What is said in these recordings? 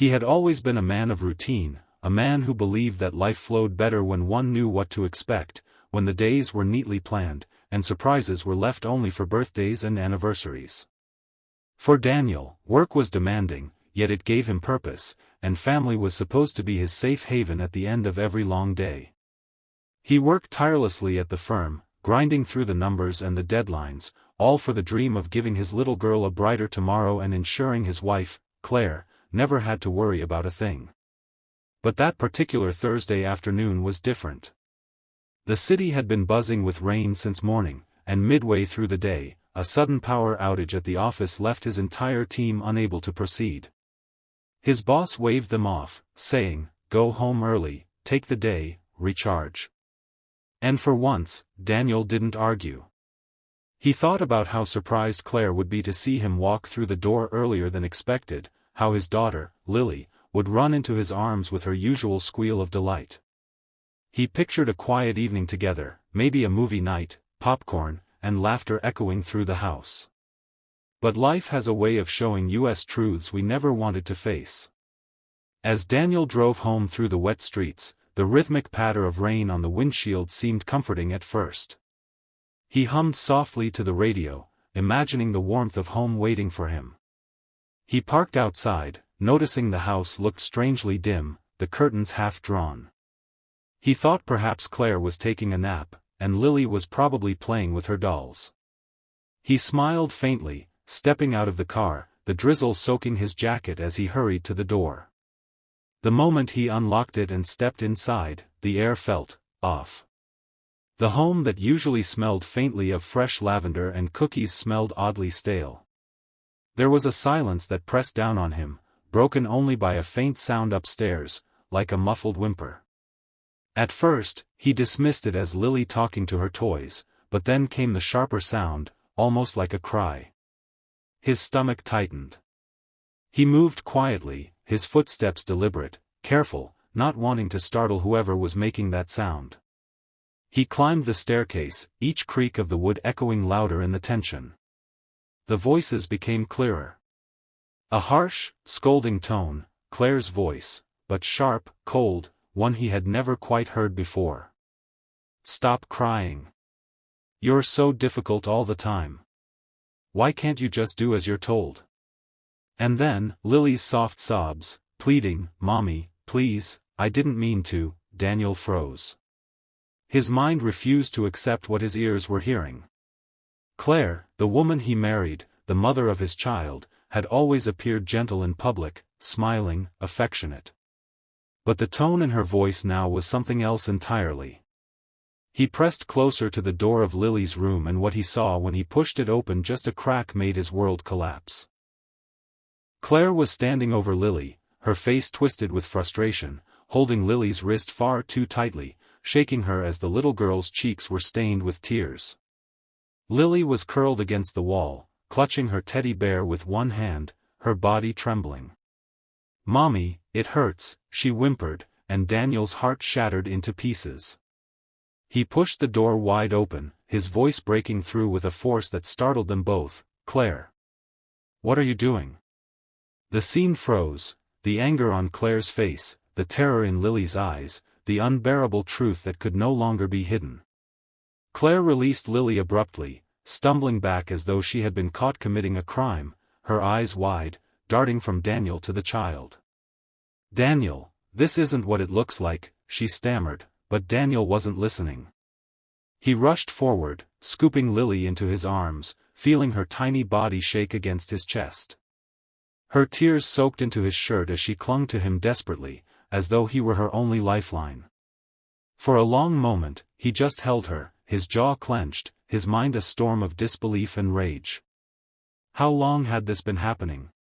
He had always been a man of routine, a man who believed that life flowed better when one knew what to expect, when the days were neatly planned, and surprises were left only for birthdays and anniversaries. For Daniel, work was demanding, yet it gave him purpose, and family was supposed to be his safe haven at the end of every long day. He worked tirelessly at the firm, grinding through the numbers and the deadlines, all for the dream of giving his little girl a brighter tomorrow and ensuring his wife, Claire, never had to worry about a thing. But that particular Thursday afternoon was different. The city had been buzzing with rain since morning, and midway through the day, a sudden power outage at the office left his entire team unable to proceed. His boss waved them off, saying, "Go home early, take the day, recharge." And for once, Daniel didn't argue. He thought about how surprised Claire would be to see him walk through the door earlier than expected, how his daughter, Lily, would run into his arms with her usual squeal of delight. He pictured a quiet evening together, maybe a movie night, popcorn, and laughter echoing through the house. But life has a way of showing us truths we never wanted to face. As Daniel drove home through the wet streets, the rhythmic patter of rain on the windshield seemed comforting at first. He hummed softly to the radio, imagining the warmth of home waiting for him. He parked outside, noticing the house looked strangely dim, the curtains half drawn. He thought perhaps Claire was taking a nap, and Lily was probably playing with her dolls. He smiled faintly, stepping out of the car, the drizzle soaking his jacket as he hurried to the door. The moment he unlocked it and stepped inside, the air felt off. The home that usually smelled faintly of fresh lavender and cookies smelled oddly stale. There was a silence that pressed down on him, broken only by a faint sound upstairs, like a muffled whimper. At first, he dismissed it as Lily talking to her toys, but then came the sharper sound, almost like a cry. His stomach tightened. He moved quietly, his footsteps deliberate, careful, not wanting to startle whoever was making that sound. He climbed the staircase, each creak of the wood echoing louder in the tension. The voices became clearer. A harsh, scolding tone, Claire's voice, but sharp, cold, one he had never quite heard before. "Stop crying. You're so difficult all the time. Why can't you just do as you're told?" And then, Lily's soft sobs, pleading, "Mommy, please, I didn't mean to." Daniel froze. His mind refused to accept what his ears were hearing. Claire, the woman he married, the mother of his child, had always appeared gentle in public, smiling, affectionate. But the tone in her voice now was something else entirely. He pressed closer to the door of Lily's room, and what he saw when he pushed it open just a crack made his world collapse. Claire was standing over Lily, her face twisted with frustration, holding Lily's wrist far too tightly, shaking her as the little girl's cheeks were stained with tears. Lily was curled against the wall, clutching her teddy bear with one hand, her body trembling. "Mommy, it hurts," she whimpered, and Daniel's heart shattered into pieces. He pushed the door wide open, his voice breaking through with a force that startled them both. "Claire. What are you doing?" The scene froze, the anger on Claire's face, the terror in Lily's eyes, the unbearable truth that could no longer be hidden. Claire released Lily abruptly, stumbling back as though she had been caught committing a crime, her eyes wide, darting from Daniel to the child. "Daniel, this isn't what it looks like," she stammered, but Daniel wasn't listening. He rushed forward, scooping Lily into his arms, feeling her tiny body shake against his chest. Her tears soaked into his shirt as she clung to him desperately, as though he were her only lifeline. For a long moment, he just held her, his jaw clenched, his mind a storm of disbelief and rage. How long had this been happening?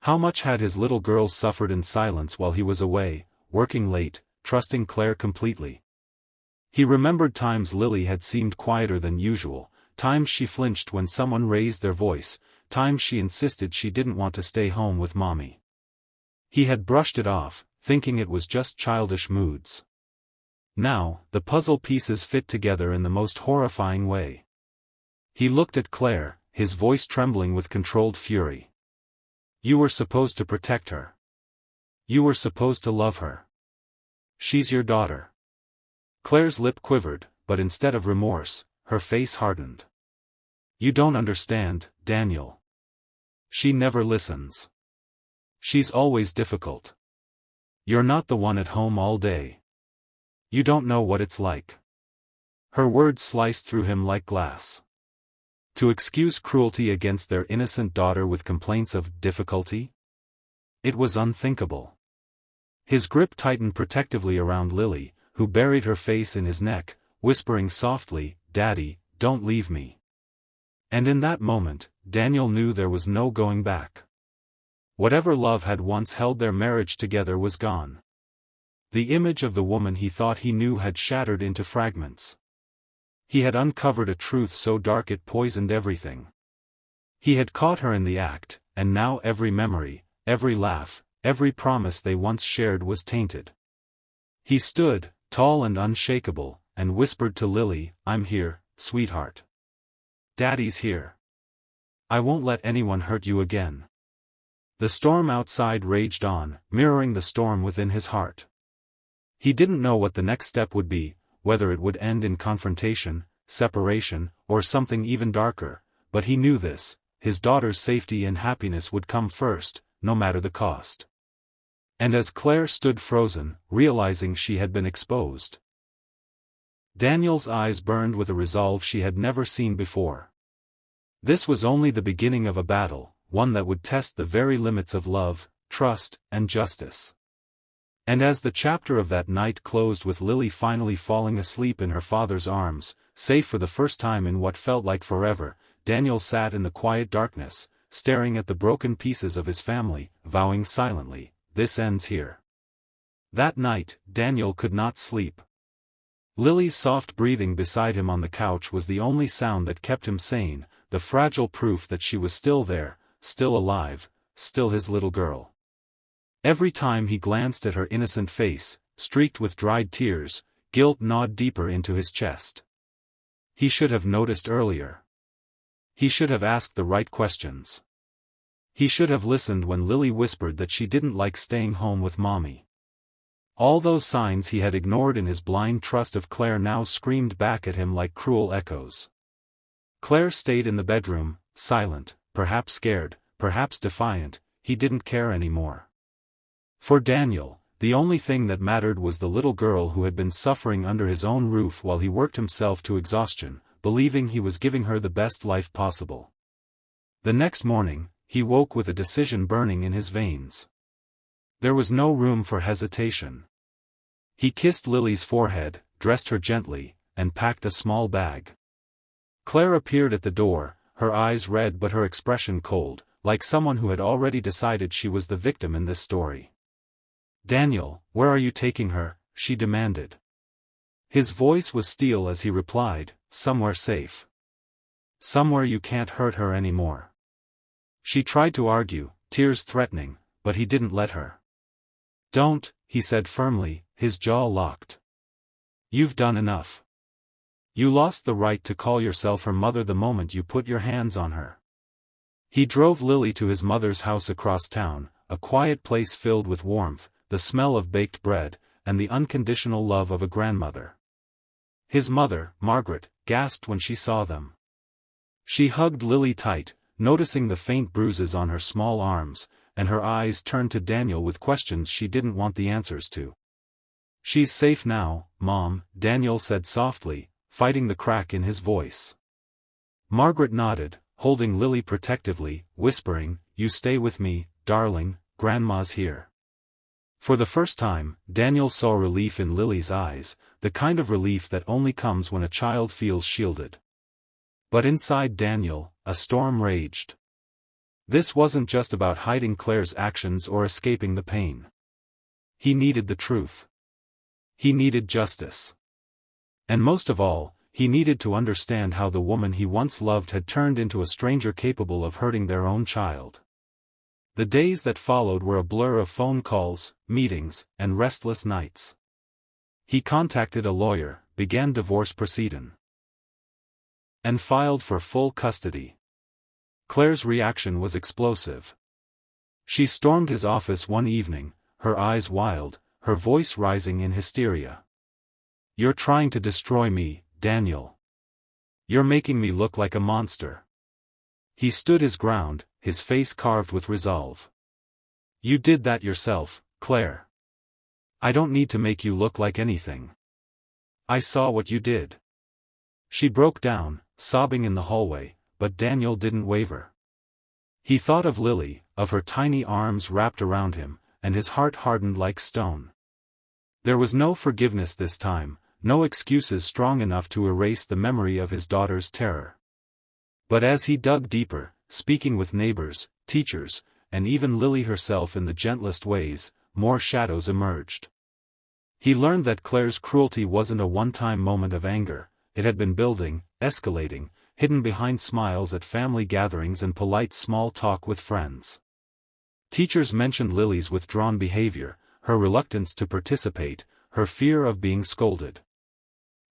How much had his little girl suffered in silence while he was away, working late, trusting Claire completely? He remembered times Lily had seemed quieter than usual, times she flinched when someone raised their voice, times she insisted she didn't want to stay home with Mommy. He had brushed it off, thinking it was just childish moods. Now, the puzzle pieces fit together in the most horrifying way. He looked at Claire, his voice trembling with controlled fury. "You were supposed to protect her. You were supposed to love her. She's your daughter. Claire's lip quivered, but instead of remorse, her face hardened. You don't understand, Daniel. She never listens. She's always difficult. You're not the one at home all day. You don't know what it's like. Her words sliced through him like glass. To excuse cruelty against their innocent daughter with complaints of difficulty? It was unthinkable. His grip tightened protectively around Lily, who buried her face in his neck, whispering softly, "Daddy, don't leave me." And in that moment, Daniel knew there was no going back. Whatever love had once held their marriage together was gone. The image of the woman he thought he knew had shattered into fragments. He had uncovered a truth so dark it poisoned everything. He had caught her in the act, and now every memory, every laugh, every promise they once shared was tainted. He stood, tall and unshakable, and whispered to Lily, "I'm here, sweetheart. Daddy's here. I won't let anyone hurt you again." The storm outside raged on, mirroring the storm within his heart. He didn't know what the next step would be, whether it would end in confrontation, separation, or something even darker, but he knew this: his daughter's safety and happiness would come first, no matter the cost. And as Claire stood frozen, realizing she had been exposed, Daniel's eyes burned with a resolve she had never seen before. This was only the beginning of a battle, one that would test the very limits of love, trust, and justice. And as the chapter of that night closed with Lily finally falling asleep in her father's arms, safe for the first time in what felt like forever, Daniel sat in the quiet darkness, staring at the broken pieces of his family, vowing silently, "This ends here." That night, Daniel could not sleep. Lily's soft breathing beside him on the couch was the only sound that kept him sane, the fragile proof that she was still there, still alive, still his little girl. Every time he glanced at her innocent face, streaked with dried tears, guilt gnawed deeper into his chest. He should have noticed earlier. He should have asked the right questions. He should have listened when Lily whispered that she didn't like staying home with Mommy. All those signs he had ignored in his blind trust of Claire now screamed back at him like cruel echoes. Claire stayed in the bedroom, silent, perhaps scared, perhaps defiant. He didn't care anymore. For Daniel, the only thing that mattered was the little girl who had been suffering under his own roof while he worked himself to exhaustion, believing he was giving her the best life possible. The next morning, he woke with a decision burning in his veins. There was no room for hesitation. He kissed Lily's forehead, dressed her gently, and packed a small bag. Claire appeared at the door, her eyes red but her expression cold, like someone who had already decided she was the victim in this story. "Daniel, where are you taking her?" she demanded. His voice was steel as he replied, "Somewhere safe. Somewhere you can't hurt her anymore." She tried to argue, tears threatening, but he didn't let her. "Don't," he said firmly, his jaw locked. "You've done enough. You lost the right to call yourself her mother the moment you put your hands on her." He drove Lily to his mother's house across town, a quiet place filled with warmth, the smell of baked bread, and the unconditional love of a grandmother. His mother, Margaret, gasped when she saw them. She hugged Lily tight, noticing the faint bruises on her small arms, and her eyes turned to Daniel with questions she didn't want the answers to. "She's safe now, Mom," Daniel said softly, fighting the crack in his voice. Margaret nodded, holding Lily protectively, whispering, "You stay with me, darling, Grandma's here." For the first time, Daniel saw relief in Lily's eyes, the kind of relief that only comes when a child feels shielded. But inside Daniel, a storm raged. This wasn't just about hiding Claire's actions or escaping the pain. He needed the truth. He needed justice. And most of all, he needed to understand how the woman he once loved had turned into a stranger capable of hurting their own child. The days that followed were a blur of phone calls, meetings, and restless nights. He contacted a lawyer, began divorce proceedings, and filed for full custody. Claire's reaction was explosive. She stormed his office one evening, her eyes wild, her voice rising in hysteria. "You're trying to destroy me, Daniel. You're making me look like a monster." He stood his ground, his face carved with resolve. "You did that yourself, Claire. I don't need to make you look like anything. I saw what you did." She broke down, sobbing in the hallway, but Daniel didn't waver. He thought of Lily, of her tiny arms wrapped around him, and his heart hardened like stone. There was no forgiveness this time, no excuses strong enough to erase the memory of his daughter's terror. But as he dug deeper, speaking with neighbors, teachers, and even Lily herself in the gentlest ways, more shadows emerged. He learned that Claire's cruelty wasn't a one-time moment of anger, it had been building, escalating, hidden behind smiles at family gatherings and polite small talk with friends. Teachers mentioned Lily's withdrawn behavior, her reluctance to participate, her fear of being scolded.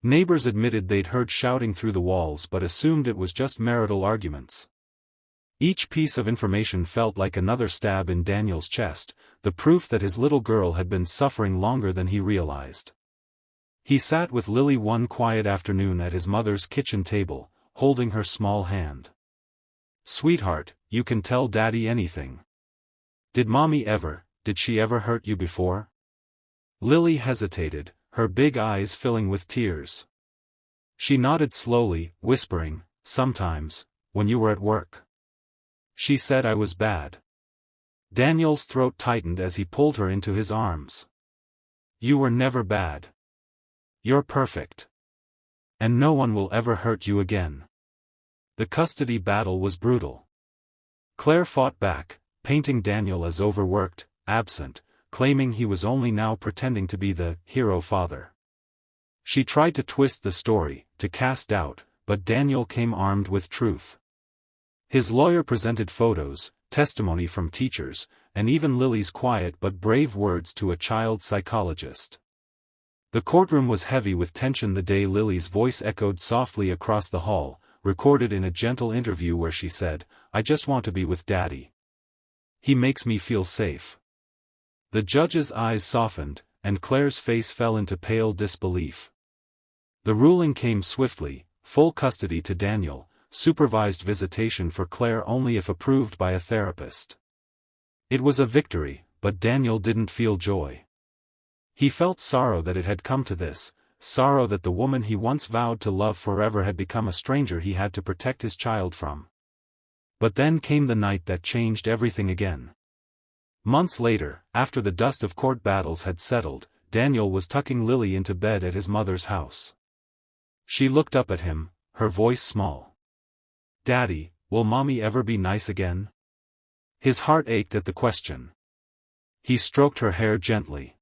Neighbors admitted they'd heard shouting through the walls but assumed it was just marital arguments. Each piece of information felt like another stab in Daniel's chest, the proof that his little girl had been suffering longer than he realized. He sat with Lily one quiet afternoon at his mother's kitchen table, holding her small hand. "Sweetheart, you can tell Daddy anything. Did she ever hurt you before?" Lily hesitated, her big eyes filling with tears. She nodded slowly, whispering, "Sometimes, when you were at work. She said I was bad." Daniel's throat tightened as he pulled her into his arms. "You were never bad. You're perfect. And no one will ever hurt you again." The custody battle was brutal. Claire fought back, painting Daniel as overworked, absent, claiming he was only now pretending to be the hero father. She tried to twist the story, to cast doubt, but Daniel came armed with truth. His lawyer presented photos, testimony from teachers, and even Lily's quiet but brave words to a child psychologist. The courtroom was heavy with tension the day Lily's voice echoed softly across the hall, recorded in a gentle interview where she said, "I just want to be with Daddy. He makes me feel safe." The judge's eyes softened, and Claire's face fell into pale disbelief. The ruling came swiftly: full custody to Daniel, supervised visitation for Claire only if approved by a therapist. It was a victory, but Daniel didn't feel joy. He felt sorrow that it had come to this, sorrow that the woman he once vowed to love forever had become a stranger he had to protect his child from. But then came the night that changed everything again. Months later, after the dust of court battles had settled, Daniel was tucking Lily into bed at his mother's house. She looked up at him, her voice small. "Daddy, will Mommy ever be nice again?" His heart ached at the question. He stroked her hair gently.